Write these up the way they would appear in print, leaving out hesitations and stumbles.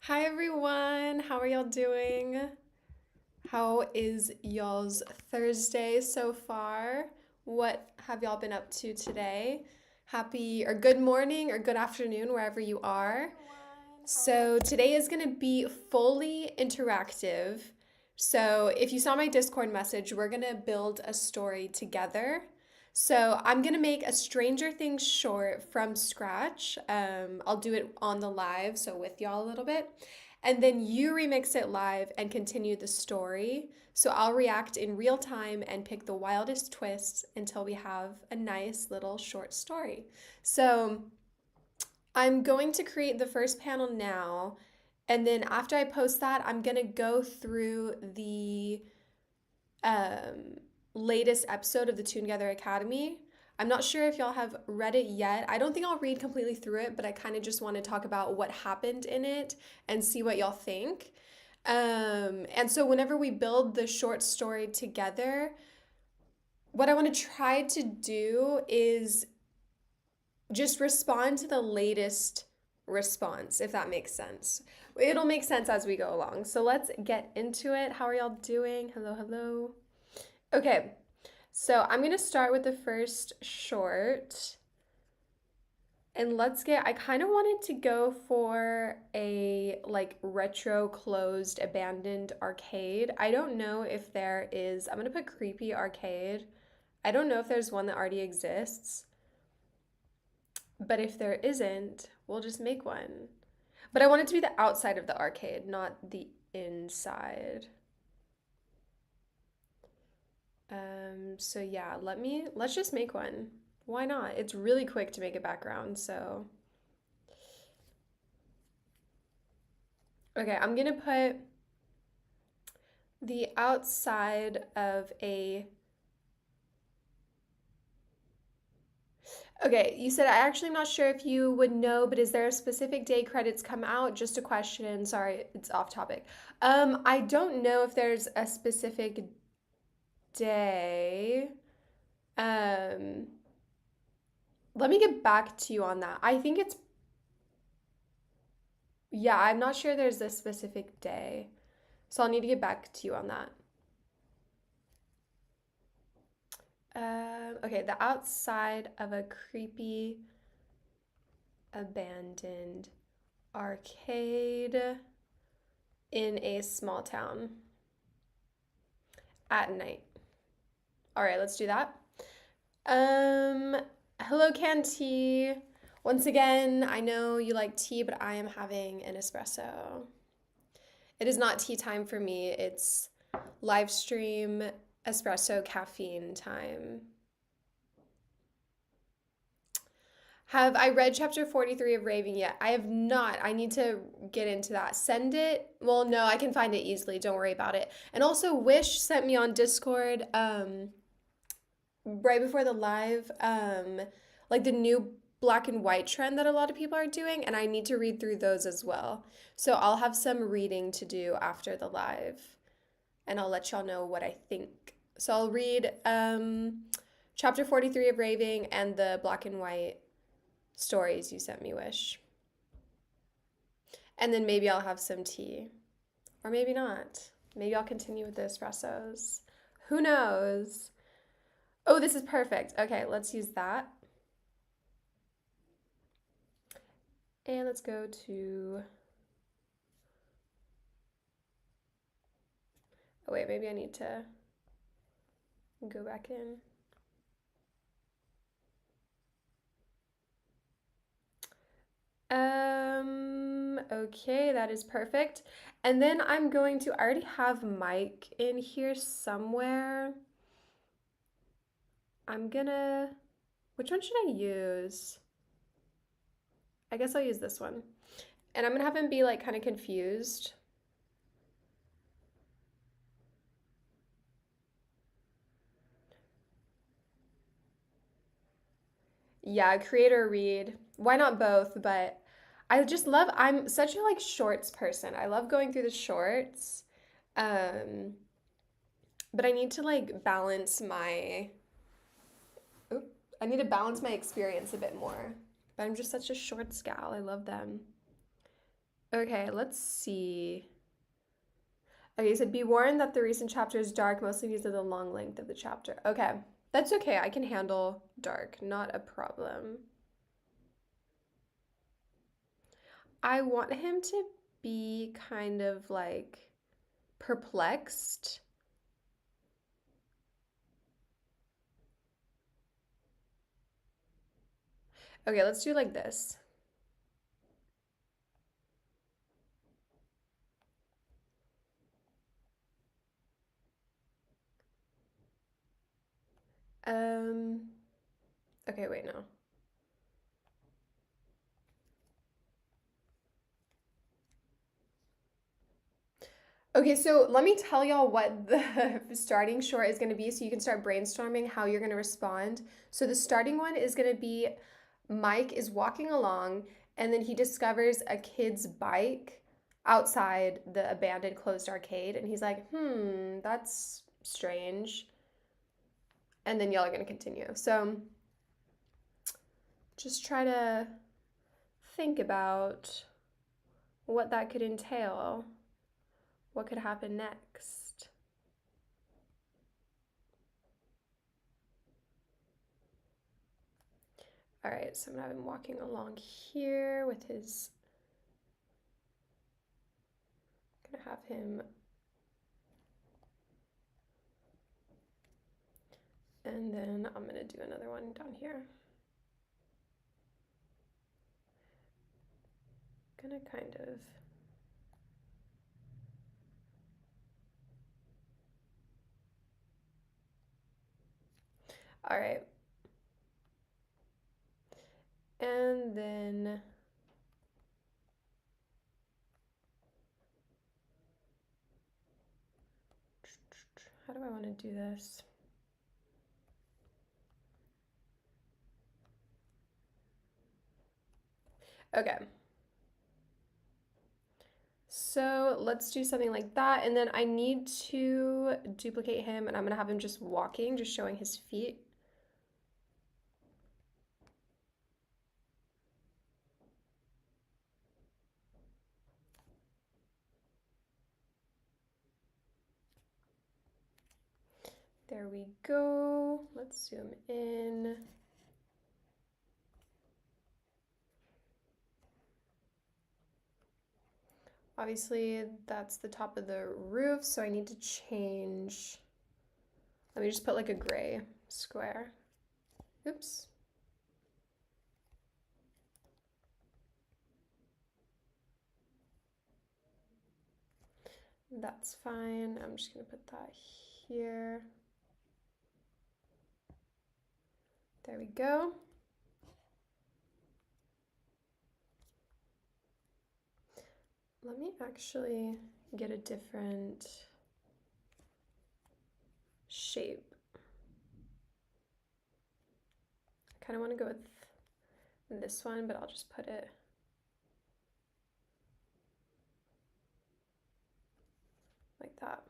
Hi everyone, how are y'all doing? How is y'all's Thursday so far? What have y'all been up to today? Happy or good morning or good afternoon wherever you are. So today is going to be fully interactive. So if you saw my Discord message, we're going to build a story together. So I'm going to make a Stranger Things short from scratch. I'll do it on the live, so with y'all a little bit. And then you remix it live and continue the story. So I'll react in real time and pick the wildest twists until we have a nice little short story. So I'm going to create the first panel now, and then after I post that, I'm going to go through the um, latest episode of the toongether Academy. I'm not sure if y'all have read it yet. I don't think I'll read completely through it, but I kind of just want to talk about what happened in it and see what y'all think. And so, whenever we build the short story together, what I want to try to do is just respond to the latest response, if that makes sense. It'll make sense as we go along. So let's get into it. How are y'all doing? Hello, hello. Okay, so I'm gonna start with the first short. And I kind of wanted to go for a like retro closed abandoned arcade. I don't know if there is, I'm gonna put creepy arcade. I don't know if there's one that already exists. But if there isn't, we'll just make one. But I want it to be the outside of the arcade, not the inside. So yeah, let's just make one. Why not? It's really quick to make a background, so. Okay, I'm gonna put the outside of a. Okay, you said I actually am not sure if you would know, but is there a specific day credits come out? Just a question. Sorry, it's off topic. I don't know if there's a specific day. Um, Let me get back to you on that. I think it's, yeah, I'm not sure there's a specific day. So I'll need to get back to you on that. Okay, the outside of a creepy, abandoned arcade in a small town at night. All right, let's do that. Um, Hello, Canty. Once again, I know you like tea, but I am having an espresso. It is not tea time for me, it's live stream espresso caffeine time. Have I read chapter 43 of Raving yet? I have not. I need to get into that. Send it. Well, no, I can find it easily. Don't worry about it. And also, Wish sent me on Discord right before the live like the new black and white trend that a lot of people are doing, and I need to read through those as well. So I'll have some reading to do after the live, and I'll let y'all know what I think. So I'll read chapter 43 of Raving and the black and white stories you sent me, Wish. And then maybe I'll have some tea. Or maybe not. Maybe I'll continue with the espressos. Who knows? Oh, this is perfect. Okay, let's use that. And let's go to. Oh, wait, maybe I need to go back in. Okay, that is perfect. And then I'm going to, I already have Mike in here somewhere. Which one should I use? I guess I'll use this one. And I'm gonna have him be like kind of confused. Yeah, creator read. Why not both? But I'm such a like shorts person. I love going through the shorts. Um, but I need to like oop, I need to balance my experience a bit more. But I'm just such a shorts gal. I love them. Okay, let's see. Okay, you said be warned that the recent chapter is dark, mostly because of the long length of the chapter. Okay, that's okay. I can handle dark, not a problem. I want him to be kind of like perplexed. Okay, let's do like this. Um, okay, wait, no. Okay, so let me tell y'all what the starting short is going to be so you can start brainstorming how you're going to respond. So the starting one is going to be Mike is walking along and then he discovers a kid's bike outside the abandoned closed arcade and he's like, that's strange. And then y'all are going to continue. So just try to think about what that could entail. What could happen next? All right, so I'm gonna have him walking along here with his, gonna have him, and then I'm gonna do another one down here. Gonna kind of, all right. And then, how do I wanna do this? Okay. So let's do something like that. And then I need to duplicate him and I'm gonna have him just walking, just showing his feet. There we go. Let's zoom in. Obviously, that's the top of the roof, so I need to change. Let me just put like a gray square. Oops. That's fine. I'm just gonna put that here. There we go. Let me actually get a different shape. I kind of want to go with this one, but I'll just put it like that.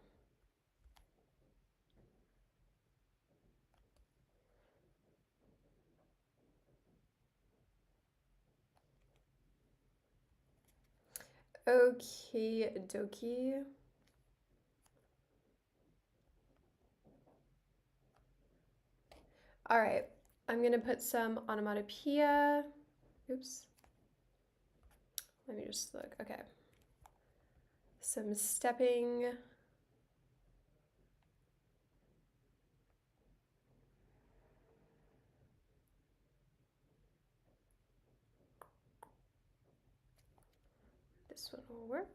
Okay, dokie. All right, I'm gonna put some onomatopoeia. Oops. Let me just look. Okay. Some stepping. This one will work.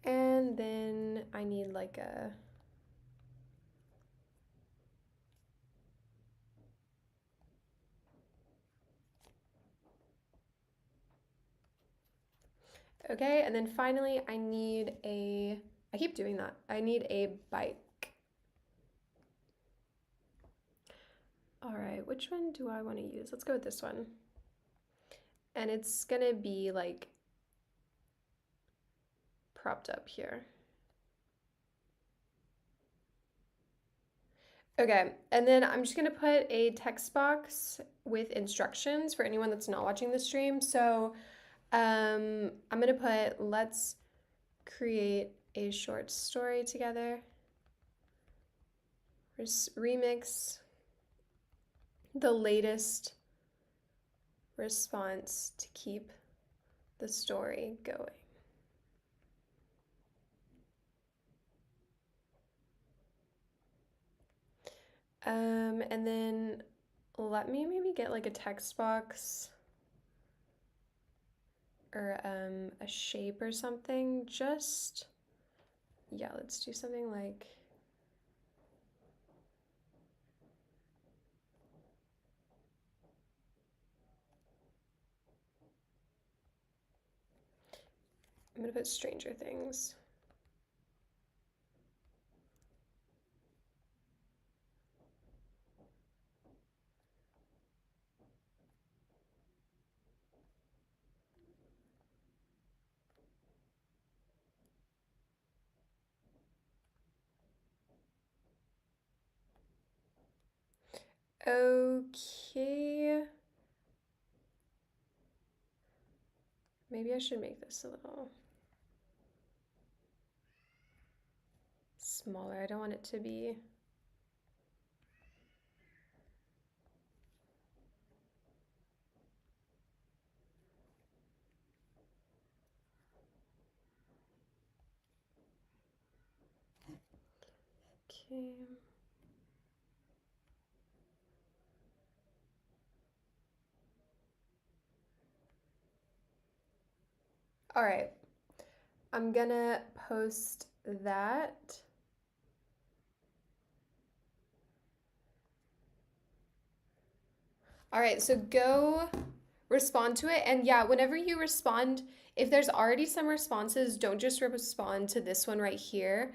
And then I need like a, okay, and then finally I need a, I keep doing that. I need a bike. All right, which one do I want to use? Let's go with this one. And it's gonna be like propped up here. Okay, and then I'm just gonna put a text box with instructions for anyone that's not watching the stream. So I'm gonna put let's create a short story together. Remix the latest response to keep the story going. And then let me maybe get like a text box or a shape or something. Just, yeah, let's do something like, I'm gonna put Stranger Things. Okay. Maybe I should make this a little smaller. I don't want it to be. Okay. All right. I'm gonna post that. All right, so go respond to it. And yeah, whenever you respond, if there's already some responses, don't just respond to this one right here.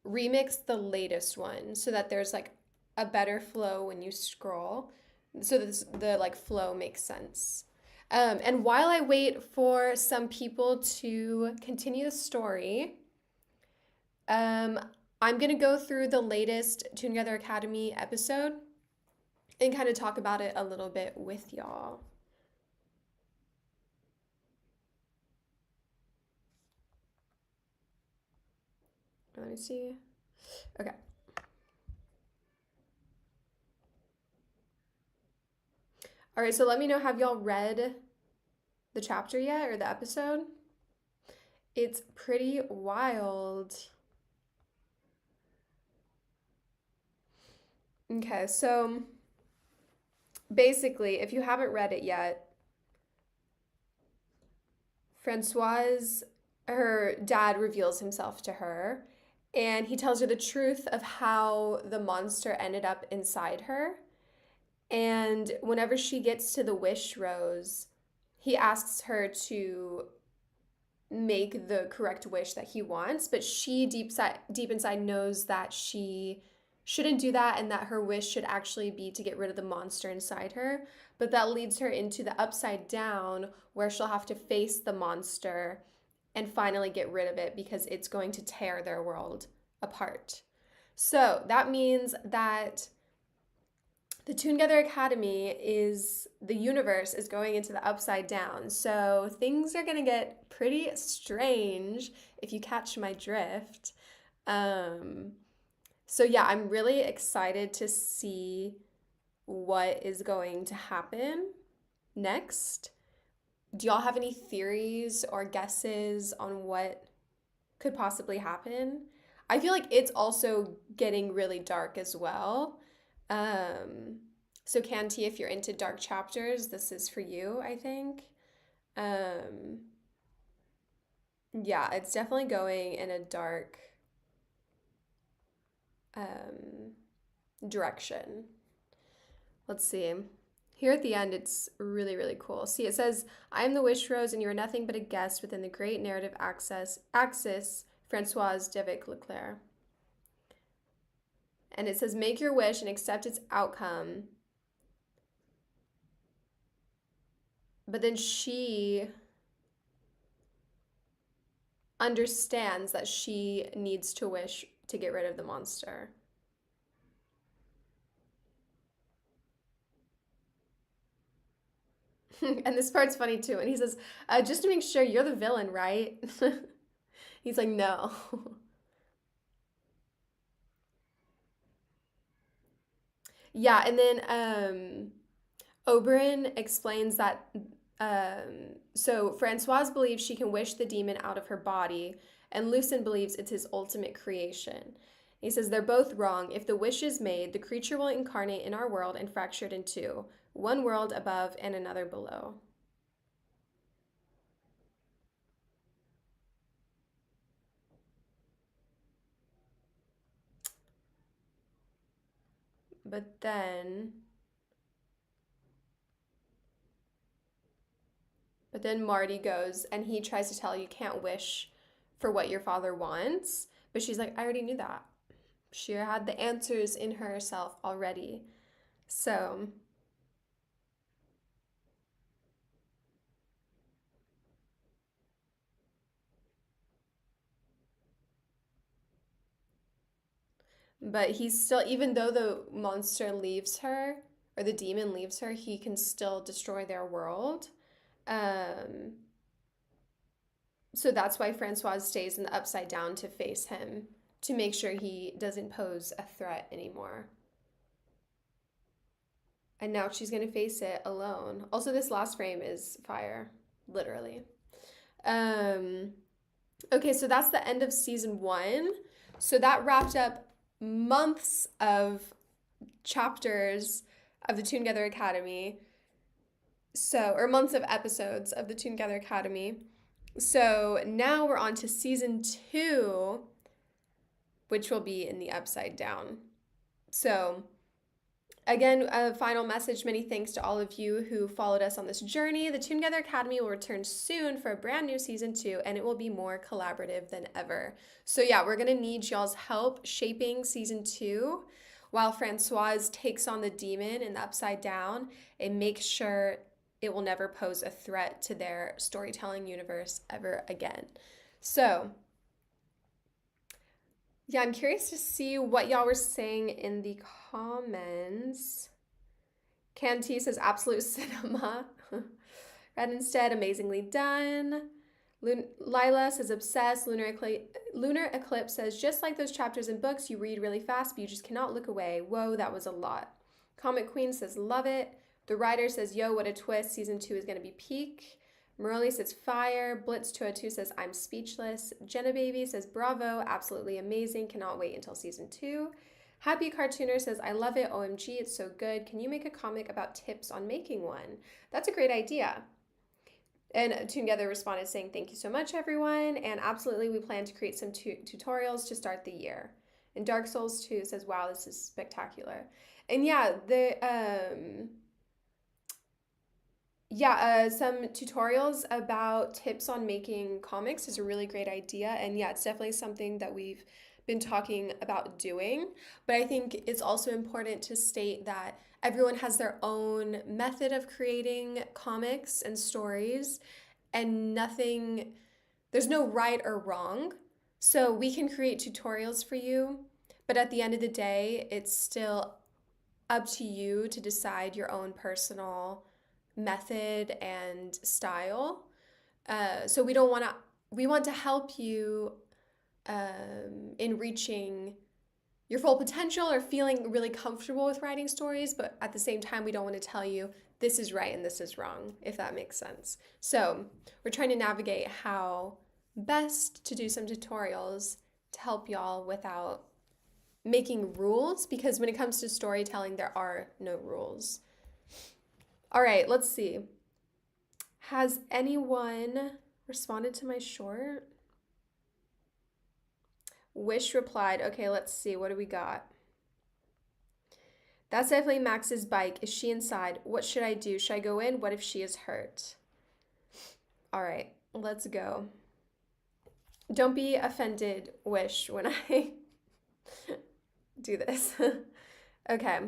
Remix the latest one so that there's like a better flow when you scroll. So the like flow makes sense. And while I wait for some people to continue the story, um, I'm gonna go through the latest Toongether Academy episode and kind of talk about it a little bit with y'all. Let me see. Okay. All right, so let me know, have y'all read the chapter yet or the episode? It's pretty wild. Okay, so basically, if you haven't read it yet, Francoise, her dad reveals himself to her and he tells her the truth of how the monster ended up inside her. And whenever she gets to the wish rose, he asks her to make the correct wish that he wants, but she deep inside knows that she shouldn't do that and that her wish should actually be to get rid of the monster inside her. But that leads her into the upside down where she'll have to face the monster and finally get rid of it because it's going to tear their world apart. So that means that the Toongether Academy is the universe is going into the upside down. So things are going to get pretty strange if you catch my drift. Um, so yeah, I'm really excited to see what is going to happen next. Do y'all have any theories or guesses on what could possibly happen? I feel like it's also getting really dark as well. Um, so Canty, if you're into dark chapters, this is for you, I think. Um, yeah, it's definitely going in a dark um, direction. Let's see. Here at the end, it's really, really cool. See, it says, I am the Wish Rose, and you are nothing but a guest within the great narrative axis, Francoise Devic Leclerc. And it says, make your wish and accept its outcome. But then she understands that she needs to wish to get rid of the monster. And this part's funny too. And he says, just to make sure you're the villain, right? He's like, no. Yeah, and then Oberyn explains that so Francoise believes she can wish the demon out of her body, and Lucien believes it's his ultimate creation. He says they're both wrong. If the wish is made, the creature will incarnate in our world and fracture it in two, one world above and another below. But then Marty goes and he tries to tell you can't wish for what your father wants. But she's like, I already knew that. She had the answers in herself already. So, but he's still, even though the monster leaves her, or the demon leaves her, he can still destroy their world. Um, so that's why Francoise stays in the upside down to face him, to make sure he doesn't pose a threat anymore. And now she's going to face it alone. Also, this last frame is fire, literally. Um, okay, so that's the end of season one. So that wrapped up months of chapters of the Toongether Academy. So, or months of episodes of the Toongether Academy. So now we're on to season two, which will be in the Upside Down. So again, a final message. Many thanks to all of you who followed us on this journey. The Toongether Academy will return soon for a brand new season two, and it will be more collaborative than ever. So, yeah, we're going to need y'all's help shaping season two while Francoise takes on the demon in the Upside Down and makes sure it will never pose a threat to their storytelling universe ever again. So, yeah, I'm curious to see what y'all were saying in the comments. Canty says absolute cinema. Red instead, amazingly done. Lila says obsessed. Lunar Eclipse says just like those chapters in books, you read really fast, but you just cannot look away. Whoa, that was a lot. Comic Queen says love it. The writer says yo, what a twist. Season 2 is going to be peak. Maroli says fire. Blitz202 says I'm speechless. Jenna Baby says bravo, absolutely amazing. Cannot wait until season 2. Happy Cartooner says, I love it. OMG, it's so good. Can you make a comic about tips on making one? That's a great idea. And Toongether responded saying, thank you so much, everyone. And absolutely, we plan to create some tutorials to start the year. And Dark Souls 2 says, wow, this is spectacular. And yeah, some tutorials about tips on making comics is a really great idea. And yeah, it's definitely something that we've been talking about doing. But I think it's also important to state that everyone has their own method of creating comics and stories, and there's no right or wrong. So we can create tutorials for you, but at the end of the day, it's still up to you to decide your own personal method and style. So we want to help you in reaching your full potential or feeling really comfortable with writing stories, but at the same time, we don't want to tell you this is right and this is wrong, if that makes sense. So we're trying to navigate how best to do some tutorials to help y'all without making rules, because when it comes to storytelling, there are no rules. All right, let's see. Has anyone responded to my short? Wish replied, okay, let's see. What do we got? That's definitely Max's bike. Is she inside? What should I do? Should I go in? What if she is hurt? All right, let's go. Don't be offended, Wish, when I do this. Okay.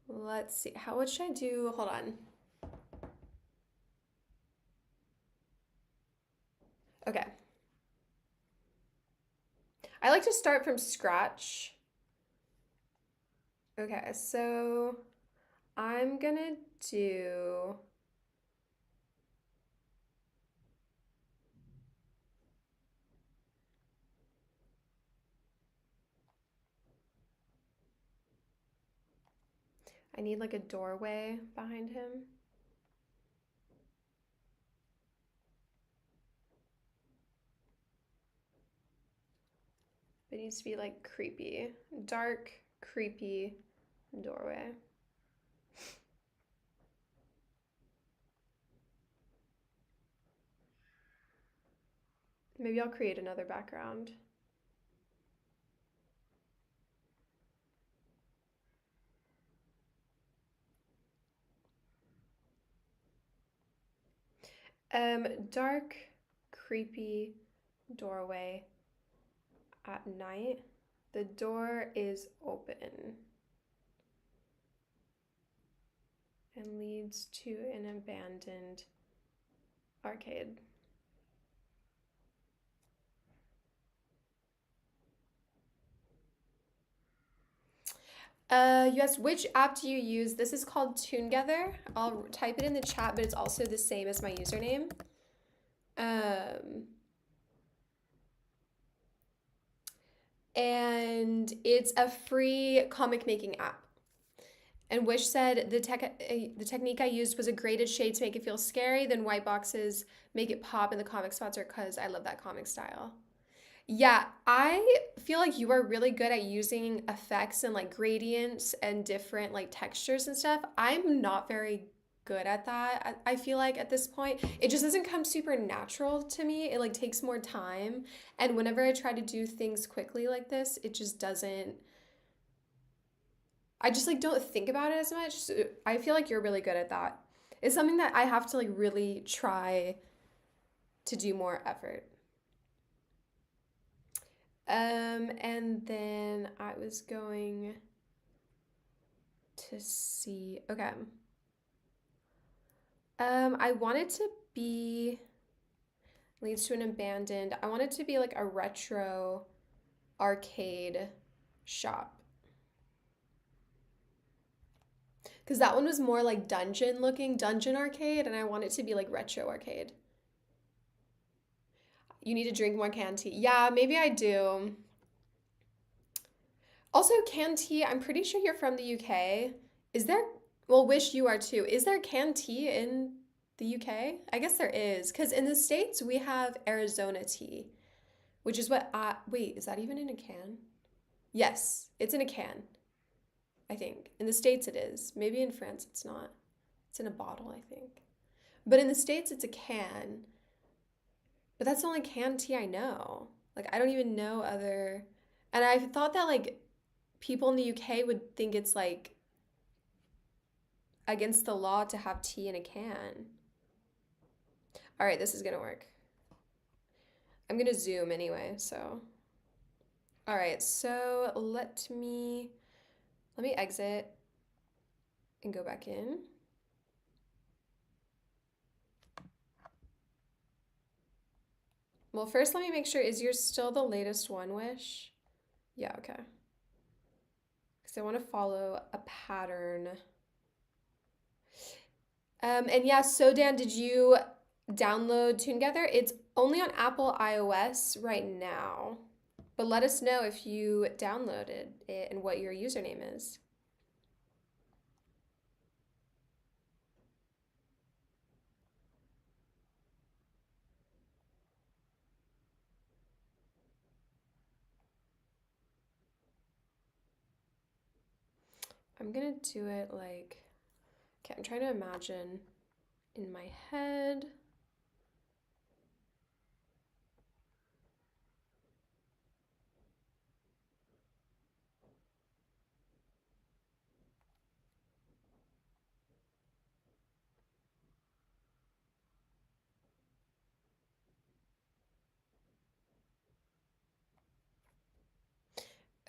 Let's see. What should I do? Hold on. Okay. I like to start from scratch Okay, so I'm gonna do. I need like a doorway behind him. It needs to be like creepy. Dark, creepy doorway. Maybe I'll create another background. Dark, creepy doorway at night. The door is open and leads to an abandoned arcade. Yes, which app do you use? This is called toongether. I'll type it in the chat, but it's also the same as my username. Um, and it's a free comic making app. And Wish said the technique I used was a graded shade to make it feel scary, then white boxes make it pop, and the comic spots are because I love that comic style. Yeah, I feel like you are really good at using effects and like gradients and different like textures and stuff. I'm not very good at that. I feel like at this point, it just doesn't come super natural to me. It like takes more time. And whenever I try to do things quickly like this, it just doesn't, I just like don't think about it as much. So I feel like you're really good at that. It's something that I have to like really try to do more effort. And then I was going to see. Okay. I wanted to be leads to an abandoned. I wanted to be like a retro arcade shop. Because that one was more like dungeon looking, dungeon arcade, and I want it to be like retro arcade. You need to drink more canned tea. Yeah, maybe I do. Also, canned tea, I'm pretty sure you're from the UK. Is there, well, Wish you are too. Is there canned tea in the UK? I guess there is. Because in the States, we have Arizona tea, which is what I, wait, is that even in a can? Yes, it's in a can, I think. In the States, it is. Maybe in France, it's not. It's in a bottle, I think. But in the States, it's a can. But that's the only canned tea I know. Like, I don't even know other. And I thought that, like, people in the UK would think it's like against the law to have tea in a can. All right, this is gonna work. I'm gonna zoom anyway, so. All right, so let me exit and go back in. Well, first let me make sure, is yours still the latest one, Wish? Yeah, okay. Because I want to follow a pattern. And yeah, so Dan, did you download toongether? It's only on Apple iOS right now. But let us know if you downloaded it and what your username is. I'm gonna do it like, okay, I'm trying to imagine in my head.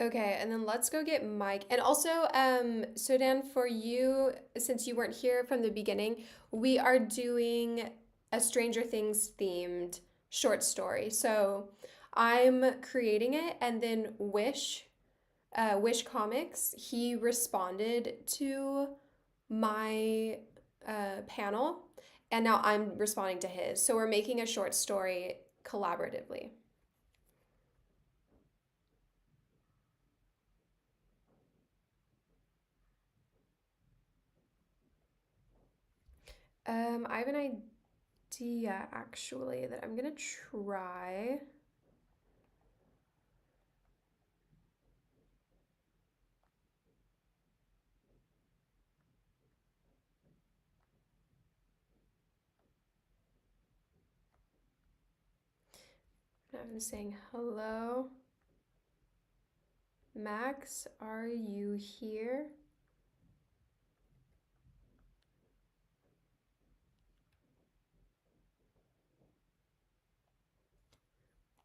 Okay, and then let's go get Mike. And also, so Dan, for you, since you weren't here from the beginning, we are doing a Stranger Things themed short story. So I'm creating it, and then Wish Wish Comics, he responded to my panel, and now I'm responding to his. So we're making a short story collaboratively. I have an idea actually that I'm gonna try. I'm saying hello. Max, are you here?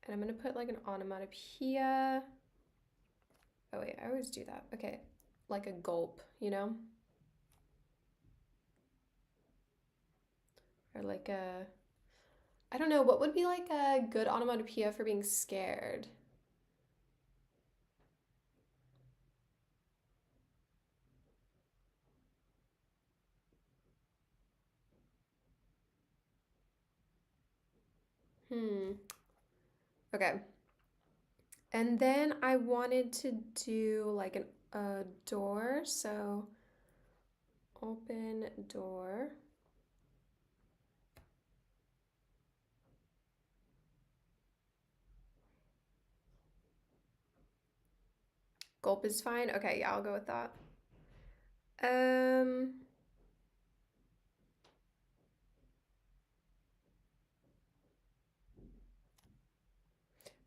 And I'm gonna put like an onomatopoeia. Oh wait, I always do that. Okay, like a gulp, you know? Or like a, I don't know, what would be like a good onomatopoeia for being scared? Hmm. Okay. And then I wanted to do like a door, so open door. Gulp is fine. Okay, yeah, I'll go with that. Um,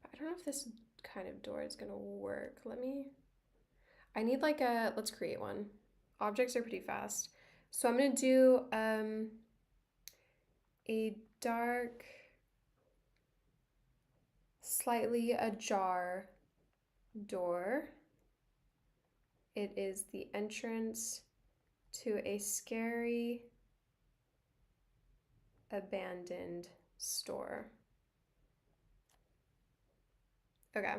I don't know if this kind of door is gonna work. I need like let's create one. Objects are pretty fast. So I'm gonna do a dark, slightly ajar door. It is the entrance to a scary, abandoned store. Okay.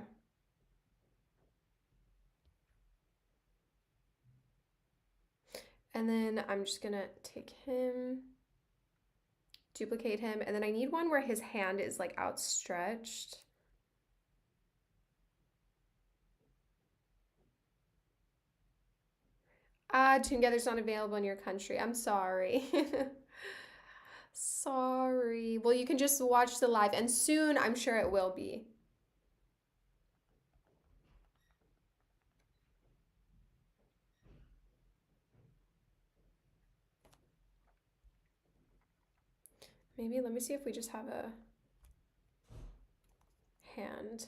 And then I'm just gonna take him, duplicate him, and then I need one where his hand is like outstretched. Toongether's not available in your country. I'm sorry. Sorry. Well, you can just watch the live, and soon I'm sure it will be. Maybe let me see if we just have a hand.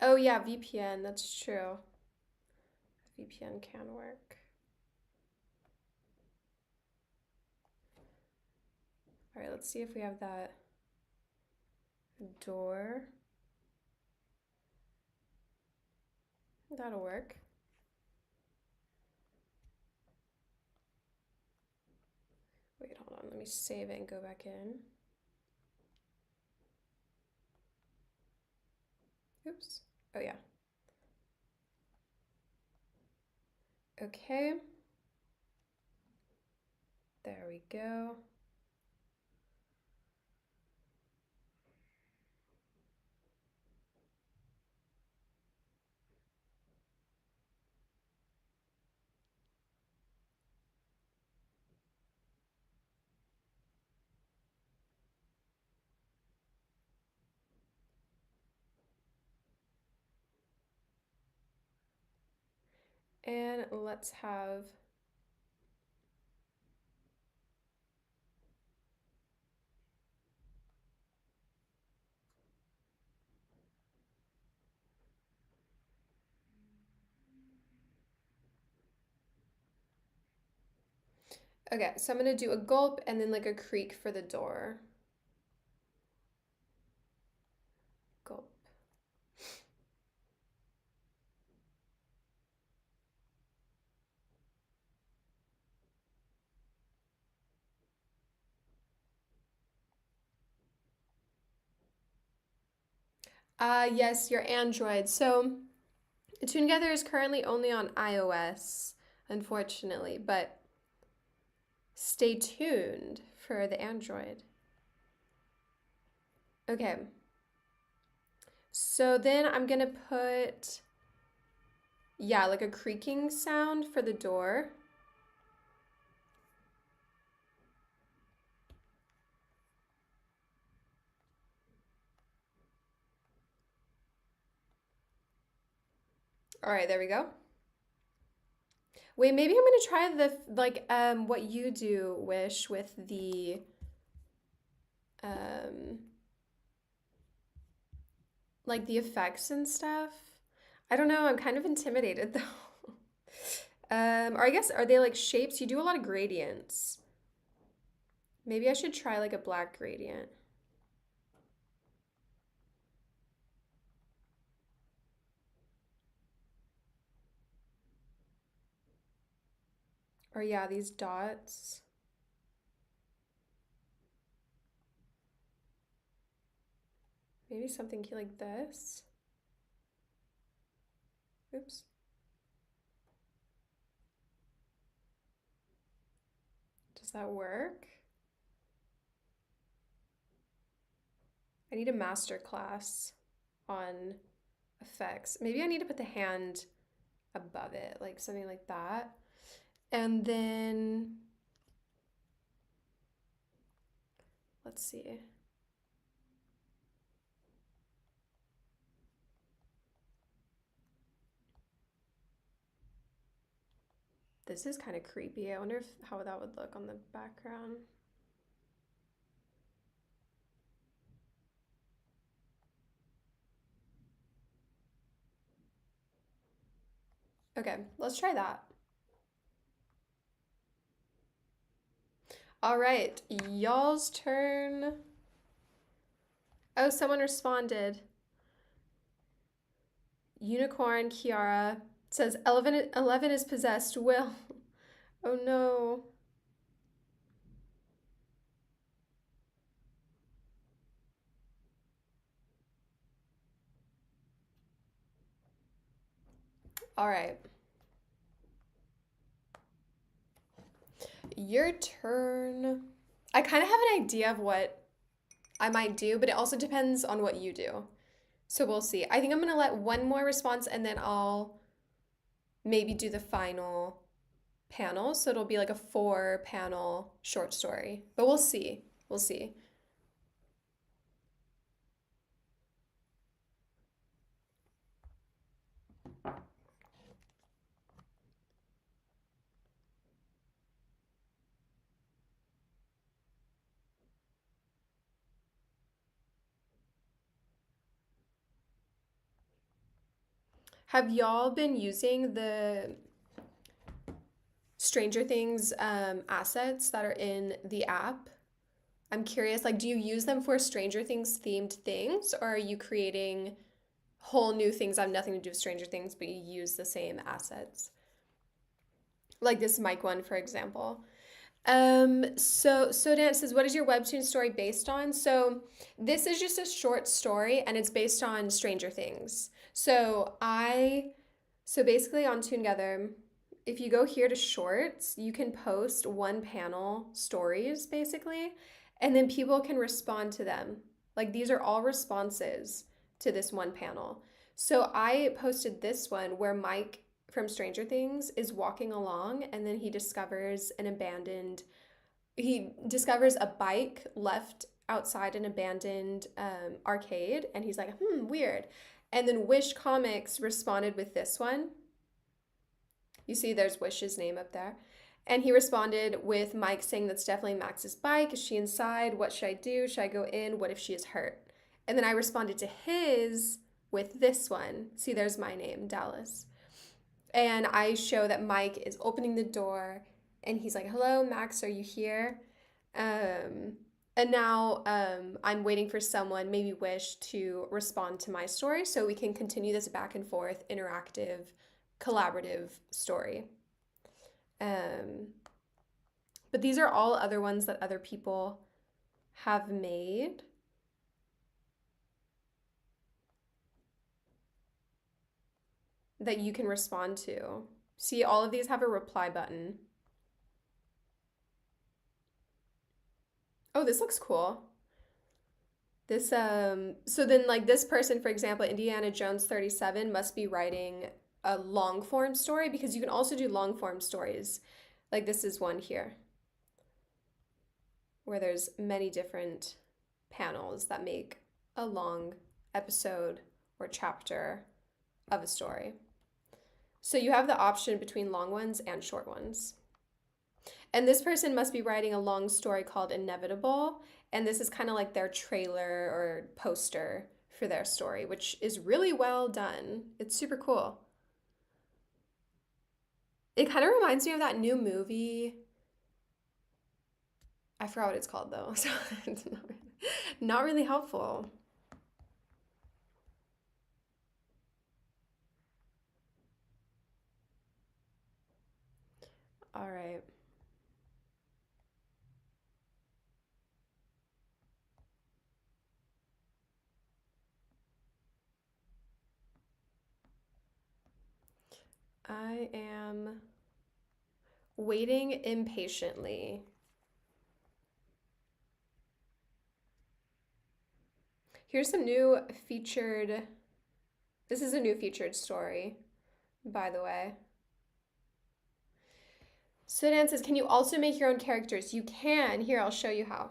Oh yeah, VPN, that's true. VPN can work. All right, let's see if we have that door. That'll work. Wait, hold on. Let me save it and go back in. Oops. Oh, yeah. Okay. There we go. And let's have okay, so I'm gonna do a gulp and then like a creak for the door. Gulp. Yes, your Android. So toongether is currently only on iOS, unfortunately, but stay tuned for the Android. Okay. So then I'm gonna put, yeah, like a creaking sound for the door. All right, there we go. Wait, maybe I'm gonna try the what you do, Wish, with the um like the effects and stuff. I don't know, I'm kind of intimidated though. Or I guess are they like shapes? You do a lot of gradients. Maybe I should try like a black gradient. Or yeah, these dots. Maybe something like this. Oops. Does that work? I need a master class on effects. Maybe I need to put the hand above it, like something like that. And then let's see. This is kind of creepy. I wonder how that would look on the background. Okay, let's try that. All right, y'all's turn. Oh, someone responded. Unicorn Kiara says 11 is possessed. Will. Oh no. All right. Your turn. I kind of have an idea of what I might do, but it also depends on what you do. So we'll see. I think I'm going to let one more response and then I'll maybe do the final panel. So it'll be like a 4 panel short story. But we'll see. We'll see. Have y'all been using the Stranger Things assets that are in the app? I'm curious, like, do you use them for Stranger Things themed things, or are you creating whole new things that have nothing to do with Stranger Things, but you use the same assets? Like this mic one, for example. So Dan says, what is your webtoon story based on? So this is just a short story and it's based on Stranger Things. So basically on toongether, if you go here to shorts, you can post 1 panel stories basically, and then people can respond to them. Like these are all responses to this 1 panel. So I posted this one where Mike from Stranger Things is walking along and then he discovers a bike left outside an abandoned arcade and he's like, weird. And then Wish Comics responded with this one. You see there's Wish's name up there. And he responded with Mike saying that's definitely Max's bike. Is she inside? What should I do? Should I go in? What if she is hurt? And then I responded to his with this one. See, there's my name, Dallas. And I show that Mike is opening the door and he's like, hello, Max, are you here? Um, and now I'm waiting for someone, maybe Wish, to respond to my story so we can continue this back and forth, interactive, collaborative story. Um, but these are all other ones that other people have made. that you can respond to. See, all of these have a reply button. Oh, this looks cool. This so then like this person, for example, Indiana Jones 37 must be writing a long form story because you can also do long form stories. Like this is one here where there's many different panels that make a long episode or chapter of a story. So you have the option between long ones and short ones. And this person must be writing a long story called Inevitable. And this is kind of like their trailer or poster for their story, which is really well done. It's super cool. It kind of reminds me of that new movie. I forgot what it's called though, so it's not really helpful. All right. I am waiting impatiently. Here's some new featured. This is a new featured story, by the way. Sudan says, can you also make your own characters? You can. Here, I'll show you how.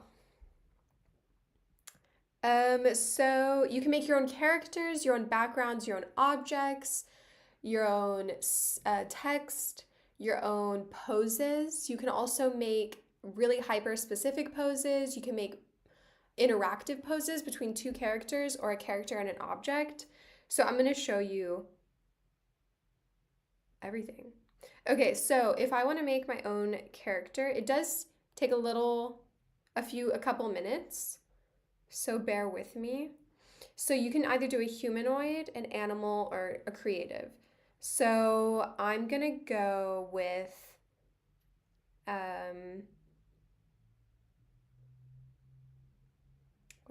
So you can make your own characters, your own backgrounds, your own objects, your own text, your own poses. You can also make really hyper specific poses. You can make interactive poses between two characters or a character and an object. So I'm going to show you everything. Okay, so if I want to make my own character, it does take a couple minutes. So bear with me. So you can either do a humanoid, an animal, or a creative. So I'm gonna go with what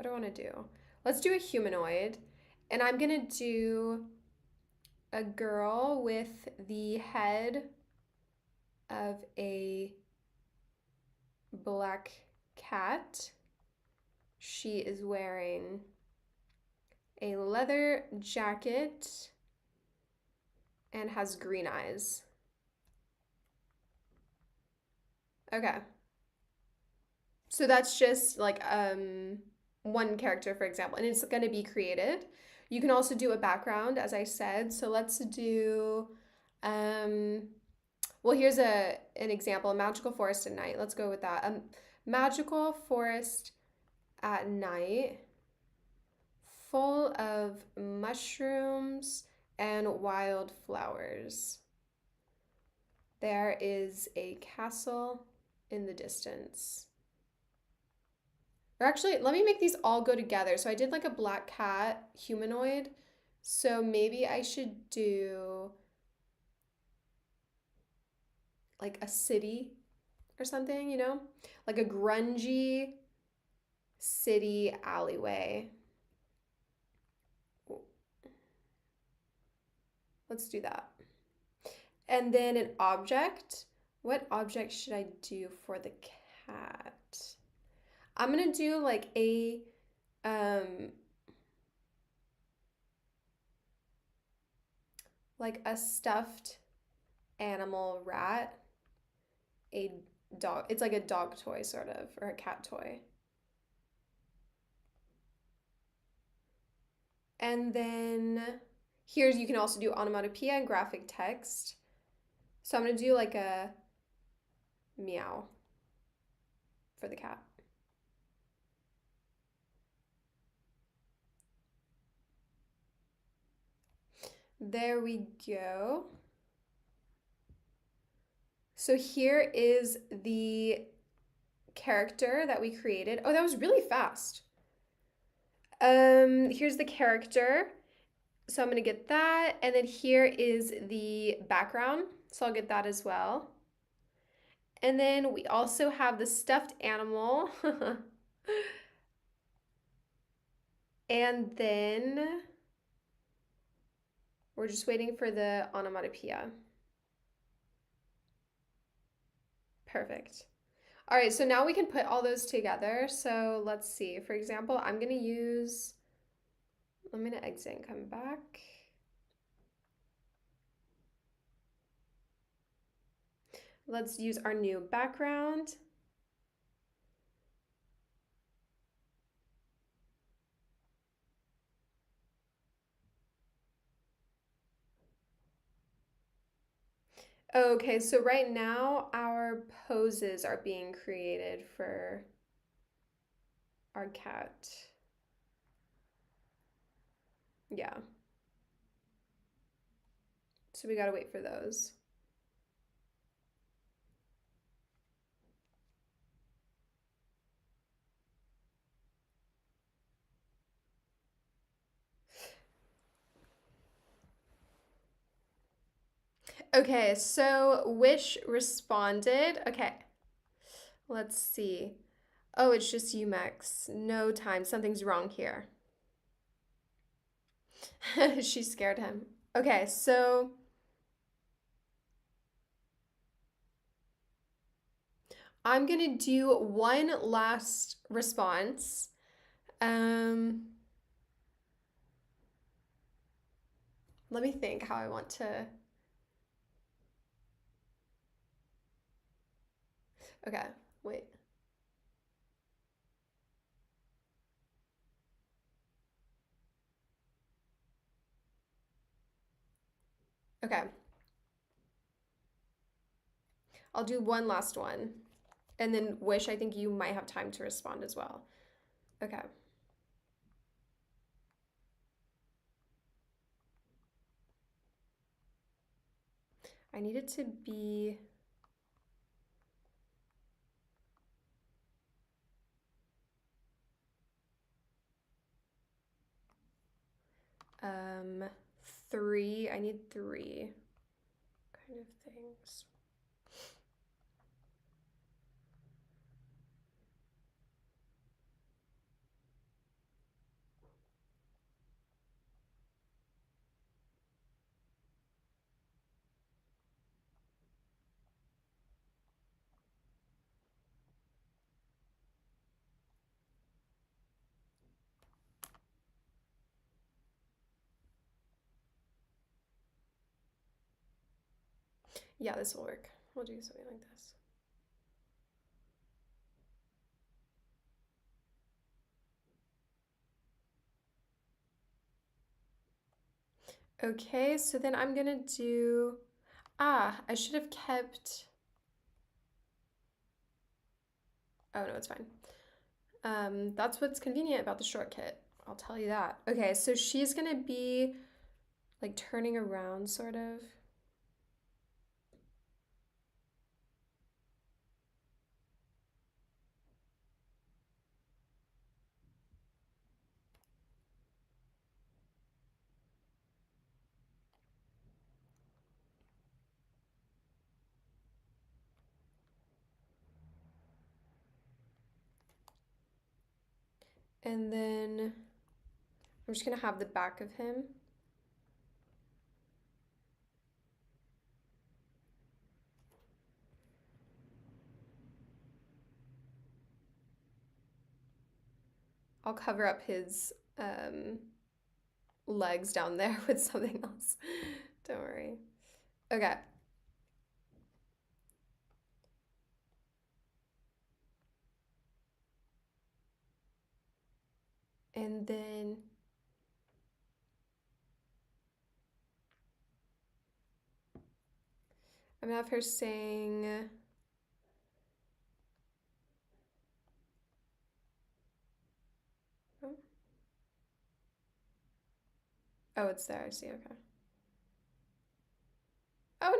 do I want to do? Let's do a humanoid, and I'm gonna do a girl with the head of a black cat. She is wearing a leather jacket and has green eyes. Okay. So that's just like one character, for example, and it's going to be created. You can also do a background, as I said. So let's do um well, here's an example, a magical forest at night. Let's go with that. Magical forest at night full of mushrooms and wildflowers. There is a castle in the distance. Or actually, let me make these all go together. So I did like a black cat humanoid. So maybe I should do like a city or something, you know? Like a grungy city alleyway. Let's do that. And then an object. What object should I do for the cat? I'm gonna do um like a stuffed animal rat, a dog. It's like a dog toy sort of, or a cat toy. And then here you can also do onomatopoeia and graphic text. So I'm gonna do like a meow for the cat. There we go. So here is the character that we created. Oh, that was really fast. Here's the character. So I'm gonna get that. And then here is the background. So I'll get that as well. And then we also have the stuffed animal. And then We're just waiting for the onomatopoeia. Perfect. All right, so now we can put all those together. So let's see. For example, I'm going to exit and come back. Let's use our new background. Okay, so right now our poses are being created for our cat. Yeah. So we gotta wait for those. Okay, so Wish responded. Okay, let's see. Oh, it's just you, Max. No time. Something's wrong here. She scared him. Okay, so I'm gonna do one last response. Um, Let me think how I want to. Okay, wait. Okay, I'll do one last one. And then Wish, I think you might have time to respond as well. Okay. I need it to be. Um, 3. I need 3 kind of things. Yeah, this will work. We'll do something like this. Okay, so then I'm gonna do. I should have kept. Oh no, it's fine. That's what's convenient about the shortcut. I'll tell you that. Okay, so she's gonna be like turning around, sort of. And then I'm just gonna have the back of him. I'll cover up his legs down there with something else. Don't worry. Okay. And then I'm gonna have her sing. Oh, oh, it's there. I see. Okay. Oh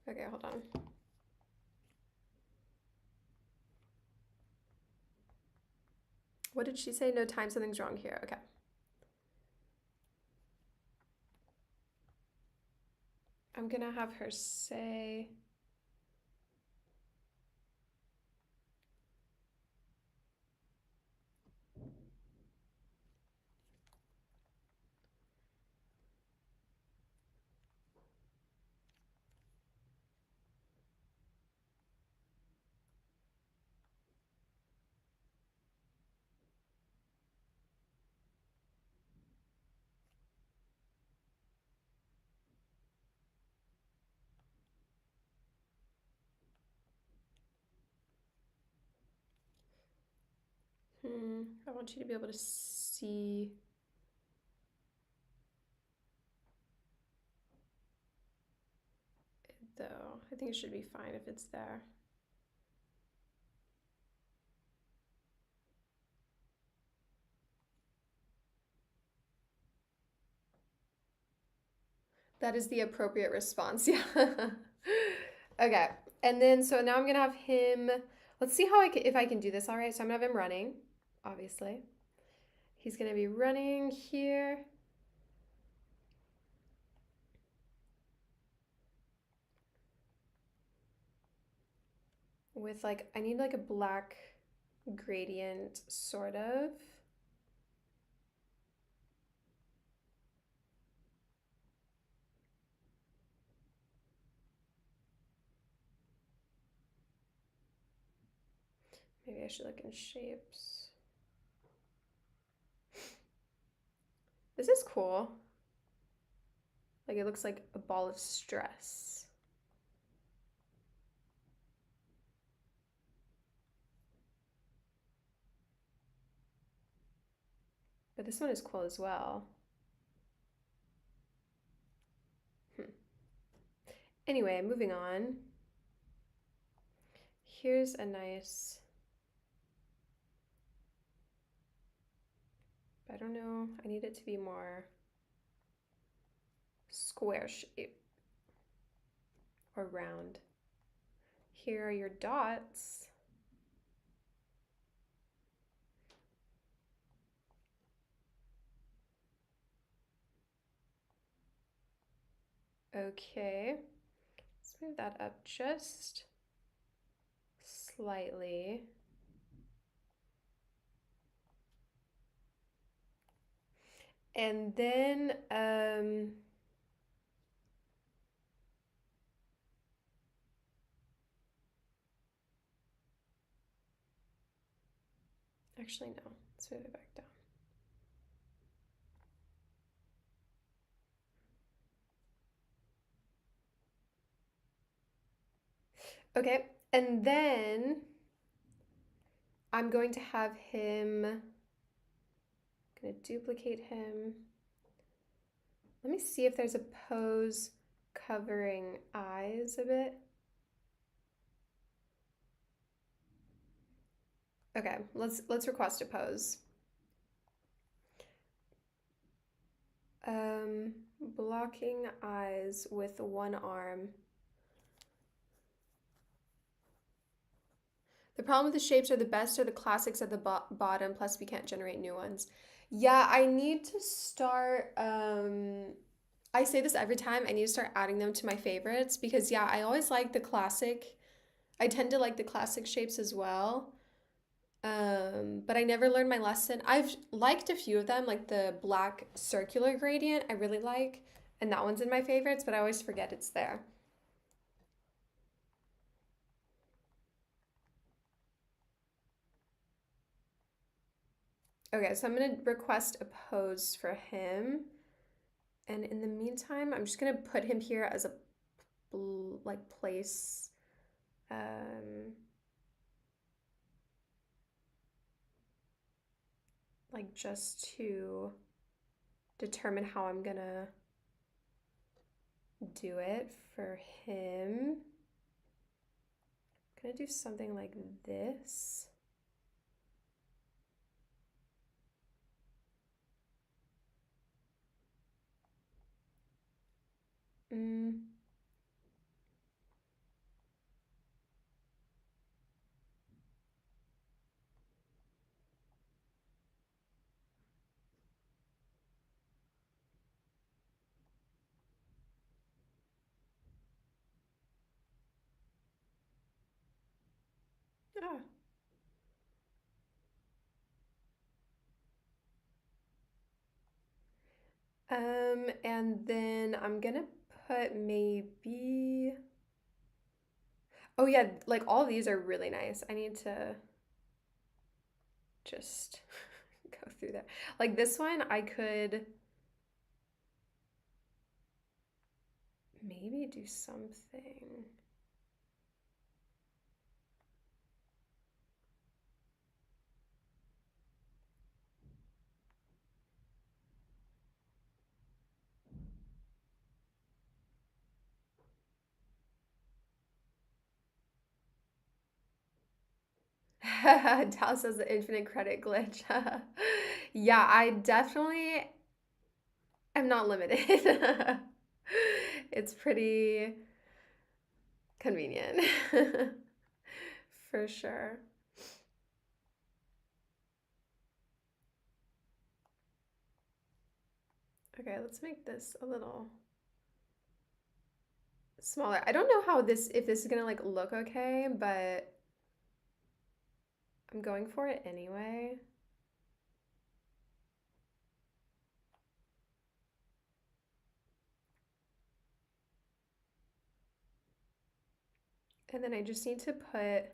no. Okay, hold on. What did she say? No time, something's wrong here. Okay. I'm gonna have her say. I want you to be able to see it though. I think it should be fine if it's there. That is the appropriate response. Yeah. Okay. And then so now I'm gonna have him. Let's see how if I can do this. All right. So I'm gonna have him running. Obviously, he's gonna be running here. With like I need like a black gradient sort of. Maybe I should look in shapes. This is cool. Like it looks like a ball of stress. But this one is cool as well. Anyway, moving on. Here's a nice, I don't know, I need it to be more square shape or round. Here are your dots. Okay, let's move that up just slightly. And then, actually no, let's move it back down. Okay, and then I'm going to have him, I'm gonna duplicate him. Let me see if there's a pose covering eyes a bit. Okay, let's request a pose. Blocking eyes with one arm. The problem with the shapes are the best are the classics at the bottom, plus we can't generate new ones. Yeah, I need to start, I say this every time, I need to start adding them to my favorites because yeah, I always like the classic, I tend to like the classic shapes as well. But I never learned my lesson. I've liked a few of them, like the black circular gradient, I really like, and that one's in my favorites, but I always forget it's there. Okay, so I'm gonna request a pose for him. And in the meantime, I'm just gonna put him here as a like place. Like just to determine how I'm gonna do it for him. I'm gonna do something like this. Ah. And then I'm gonna put maybe, oh yeah, like all these are really nice. I need to just go through that. Like this one, I could maybe do something. Dallas has the infinite credit glitch. Yeah, I definitely am not limited. It's pretty convenient. For sure. Okay, let's make this a little smaller. I don't know how this, if this is gonna like look okay, but I'm going for it anyway. And then I just need to put,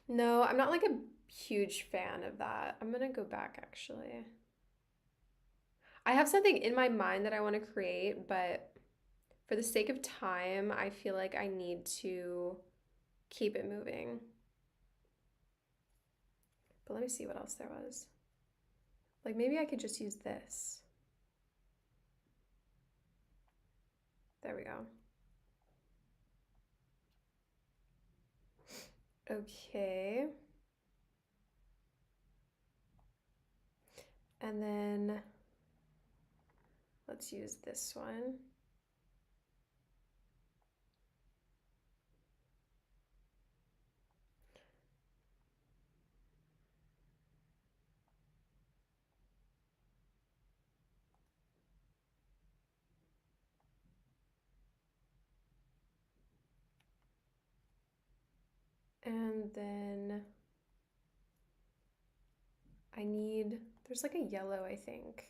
no, I'm not like a huge fan of that. I'm gonna go back actually. I have something in my mind that I want to create, but for the sake of time, I feel like I need to keep it moving. But let me see what else there was. Like maybe I could just use this. There we go. Okay. And then let's use this one. And then I need, there's like a yellow, I think.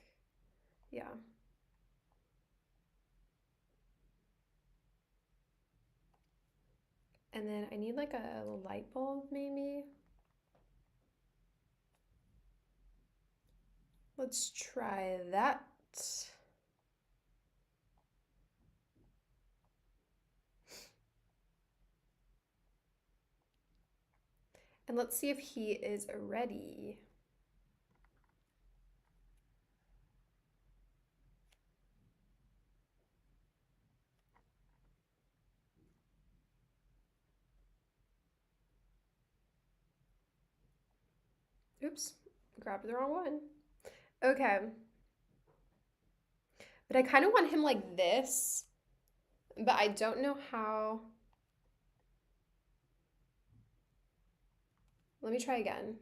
Yeah. And then I need like a light bulb maybe. Let's try that. And let's see if he is ready. Oops, grabbed the wrong one. Okay. But I kind of want him like this, but I don't know how. Let me try again.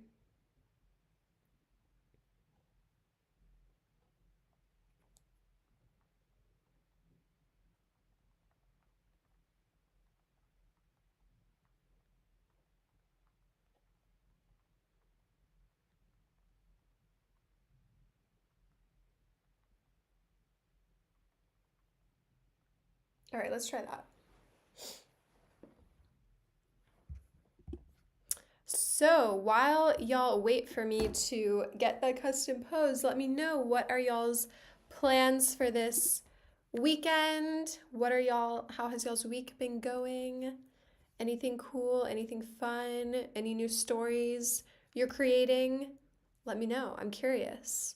All right, let's try that. So while y'all wait for me to get the custom pose, let me know what are y'all's plans for this weekend? What are y'all, how has y'all's week been going? Anything cool, anything fun, any new stories you're creating? Let me know. I'm curious.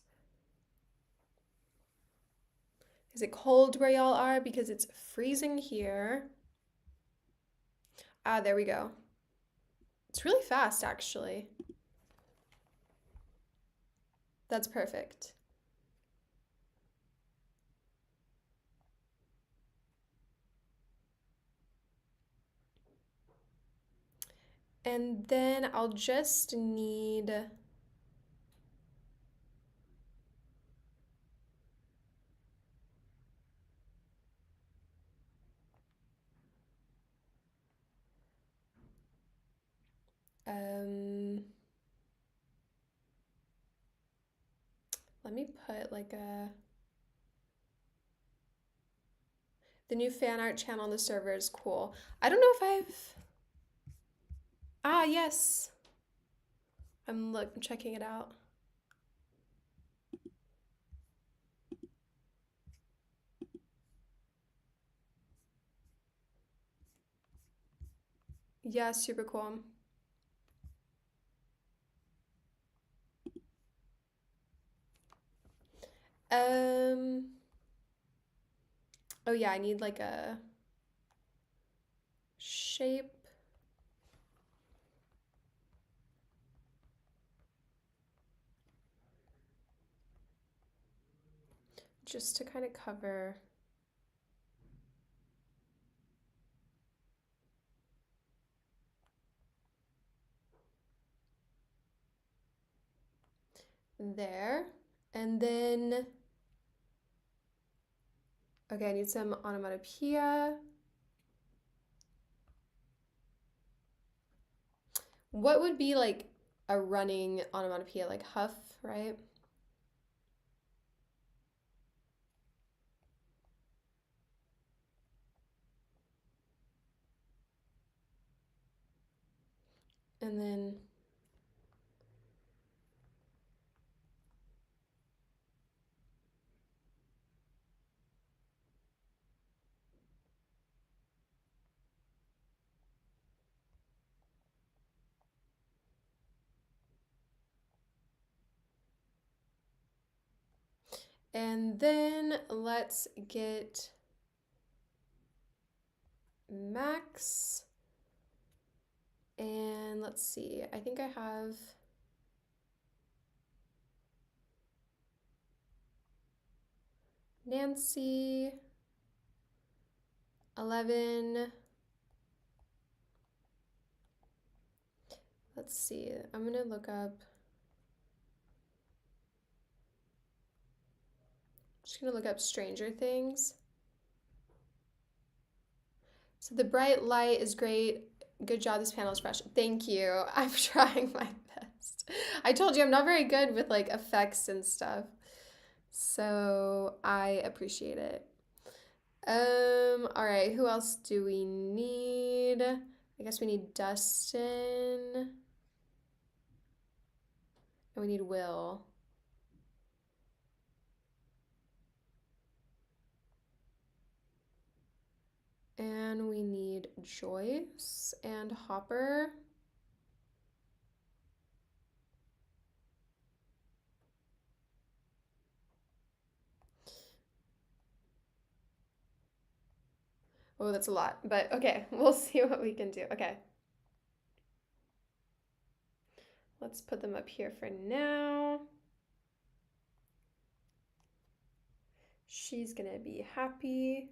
Is it cold where y'all are? Because it's freezing here. Ah, there we go. It's really fast, actually. That's perfect. And then I'll just need um let me put like a the new fan art channel on the server is cool. I don't know if I've ah yes. I'm checking it out. Yeah, super cool. Um oh yeah, I need like a shape. just to kind of cover. There. And then, okay, I need some onomatopoeia. What would be like a running onomatopoeia? Like huff, right? And then, let's get Max. And let's see, I think I have Nancy, 11. Let's see, I'm gonna look up, just gonna look up Stranger Things. So the bright light is great. Good job, this panel is fresh. Thank you. I'm trying my best. I told you I'm not very good with like effects and stuff. So I appreciate it. All right, who else do we need? I guess we need Dustin. And we need Will. And we need Joyce and Hopper. Oh, that's a lot, but okay, we'll see what we can do. Okay. Let's put them up here for now. She's gonna be happy.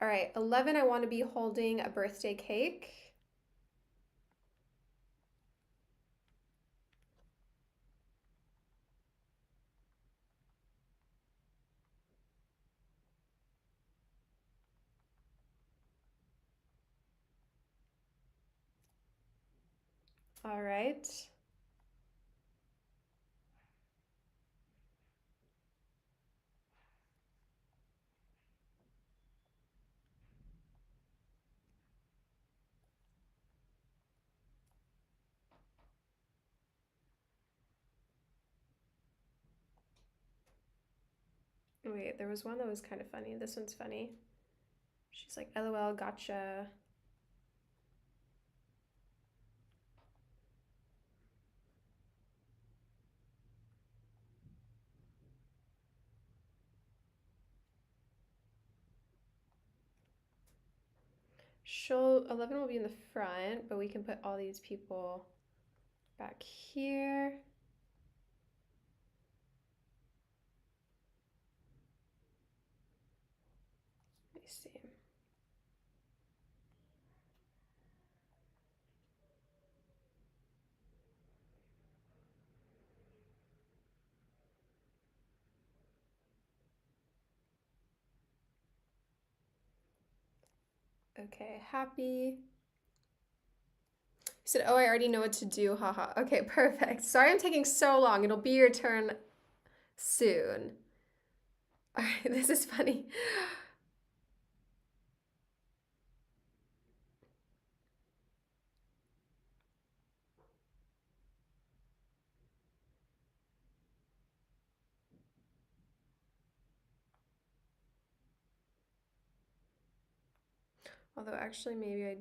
All right, 11, I want to be holding a birthday cake. All right. Wait, there was one that was kind of funny. This one's funny. She's like, LOL, gotcha. She'll 11 will be in the front, but we can put all these people back here. Let me see. Okay, happy. You said, oh, I already know what to do. Haha. Okay, perfect. Sorry I'm taking so long. It'll be your turn soon. All right, this is funny. Although actually maybe I'd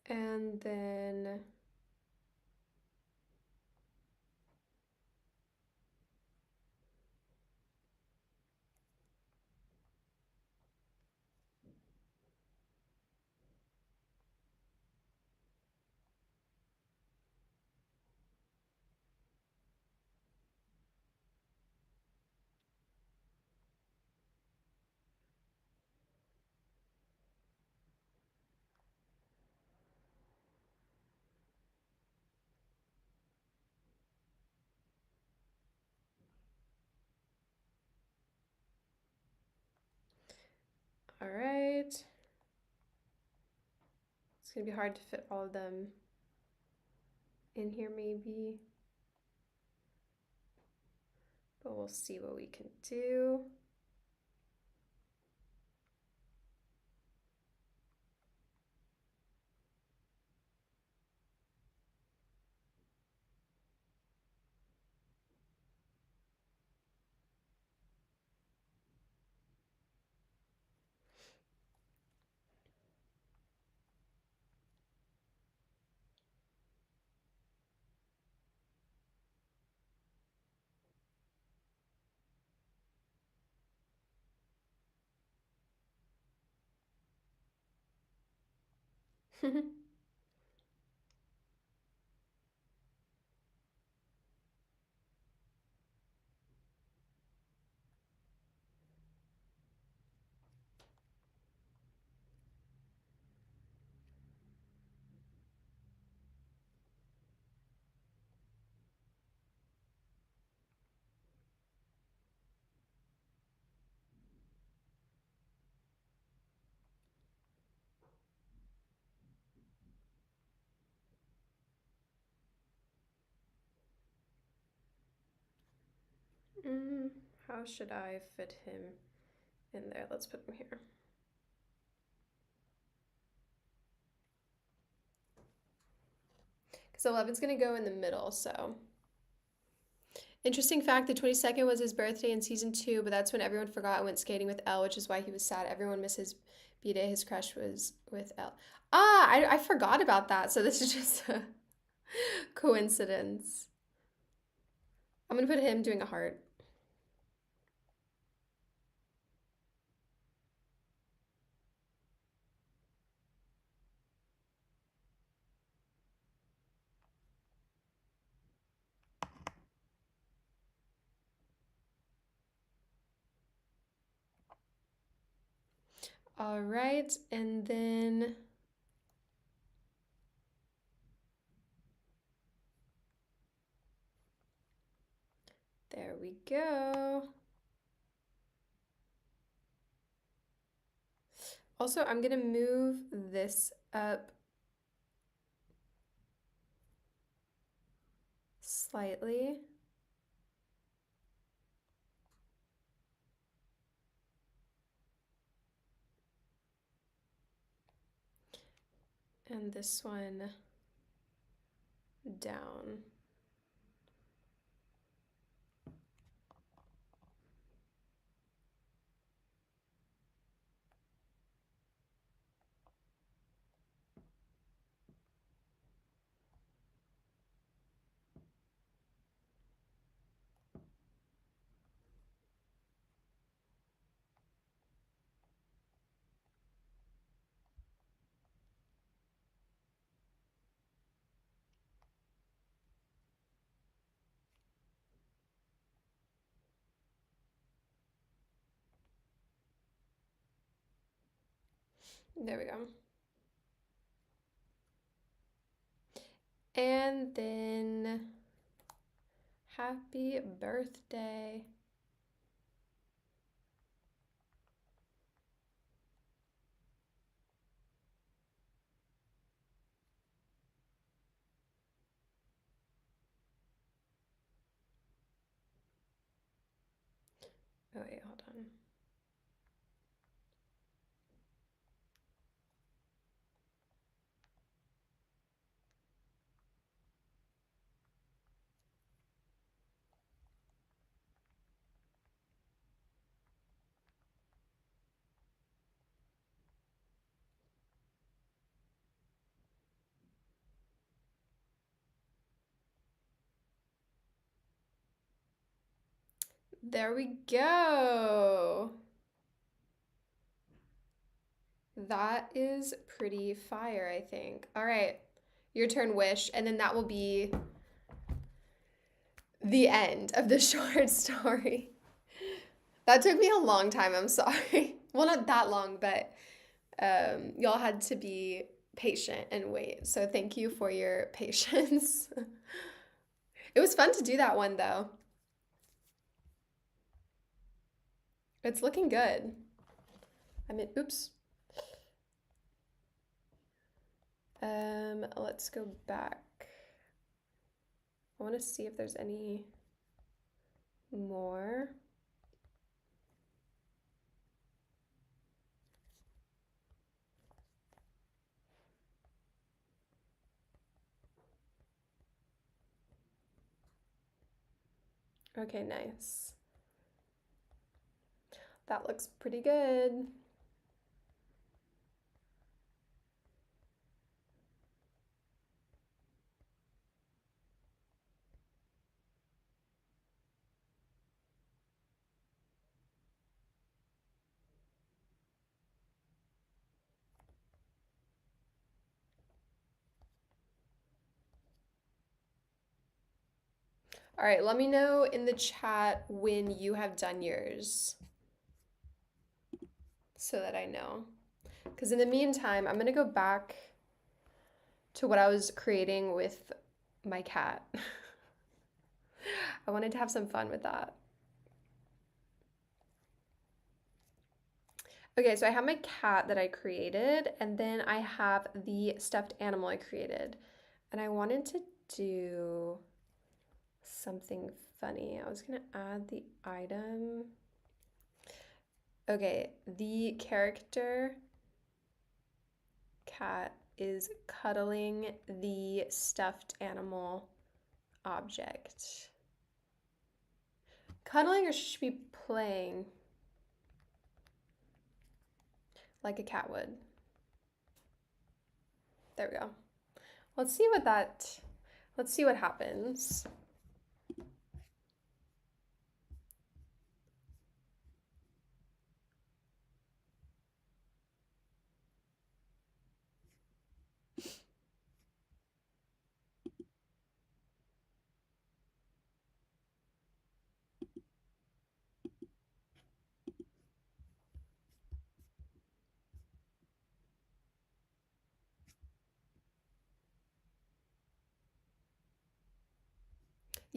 And then all right. It's gonna be hard to fit all of them in here maybe, but we'll see what we can do. Mm, how should I fit him in there? Let's put him here. Because 11's gonna go in the middle, so. Interesting fact, the 22nd was his birthday in season 2, but that's when everyone forgot and went skating with Elle, which is why he was sad. Everyone missed his B-Day. His crush was with Elle. Ah, I forgot about that, so this is just a coincidence. I'm gonna put him doing a heart. All right, and then there we go. Also, I'm gonna move this up slightly. And this one down. There we go. And then happy birthday. Oh wait, hold on. There we go. That is pretty fire, I think. All right, your turn, Wish, and then that will be the end of the short story. That took me a long time, I'm sorry. Well, not that long, but y'all had to be patient and wait. So thank you for your patience. It was fun to do that one, though. It's looking good. I mean, oops. Let's go back. I want to see if there's any more. Okay, nice. That looks pretty good. All right, let me know in the chat when you have done yours so that I know. Because in the meantime, I'm going to go back to what I was creating with my cat. I wanted to have some fun with that. Okay, so I have my cat that I created, and then I have the stuffed animal I created. And I wanted to do something funny. I was gonna add the item. Okay, the character cat is cuddling the stuffed animal object. Cuddling or should be playing like a cat would. There we go. Let's see what happens.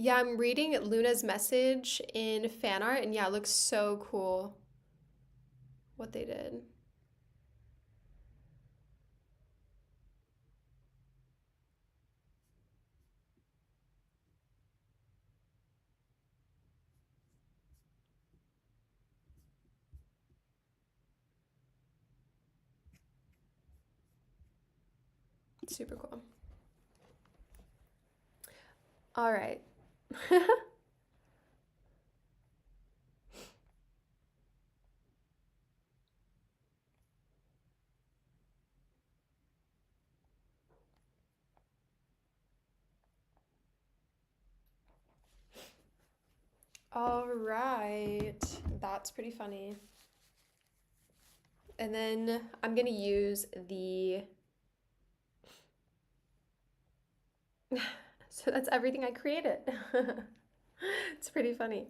Yeah, I'm reading Luna's message in fan art, and yeah, it looks so cool what they did. Super cool. All right. All right. That's pretty funny. And then I'm gonna use the so that's everything I created. It's pretty funny.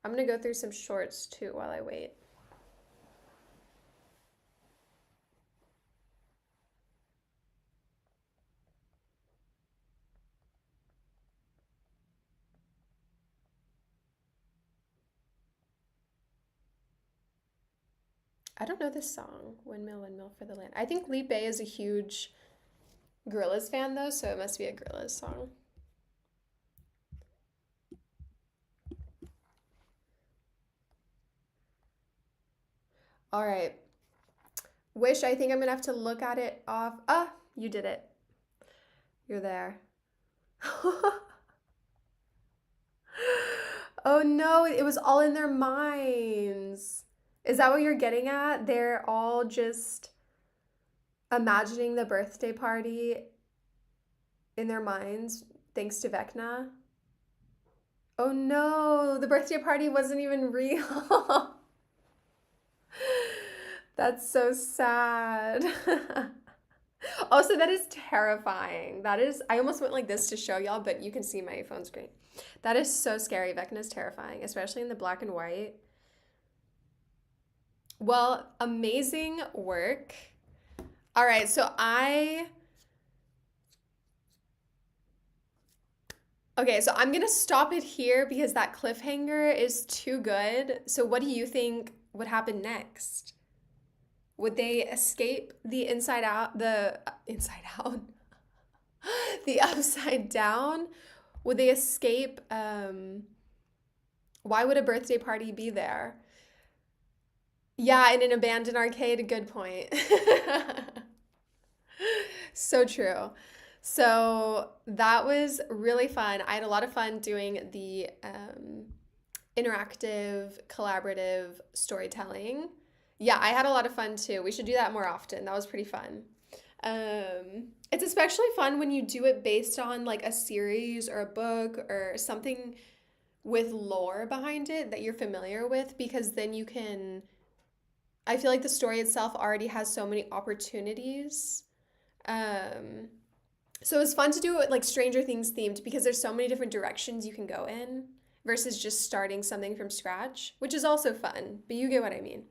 I'm gonna go through some shorts too while I wait. I don't know this song, Windmill, Windmill for the Land. I think Lipe is a huge Gorillaz fan though, so it must be a Gorillaz song. All right. Wish, I think I'm gonna have to look at it off. Ah, you did it. You're there. Oh no, it was all in their minds. Is that what you're getting at? They're all just imagining the birthday party in their minds thanks to Vecna. Oh no, the birthday party wasn't even real. That's so sad. Also, that is terrifying. That is, I almost went like this to show y'all, but you can see my phone screen. That is so scary. Vecna is terrifying, especially in the black and white. Well, amazing work. All right, okay, so I'm gonna stop it here because that cliffhanger is too good. So what do you think would happen next? Would they escape the inside out, the upside down? Would they escape? Why would a birthday party be there? Yeah, in an abandoned arcade. Good point. So true. So that was really fun. I had a lot of fun doing the interactive, collaborative storytelling. Yeah, I had a lot of fun too. We should do that more often. That was pretty fun. It's especially fun when you do it based on like a series or a book or something with lore behind it that you're familiar with because then you can. I feel like the story itself already has so many opportunities. Um, so it was fun to do it like Stranger Things themed because there's so many different directions you can go in versus just starting something from scratch, which is also fun, but you get what I mean.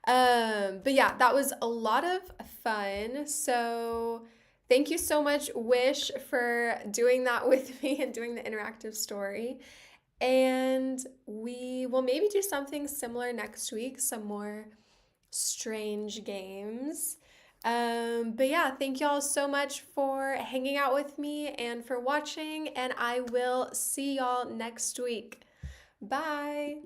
But yeah, that was a lot of fun. So thank you so much, Wish, for doing that with me and doing the interactive story. And we will maybe do something similar next week, some more strange games. But yeah, thank y'all so much for hanging out with me and for watching, and I will see y'all next week. Bye.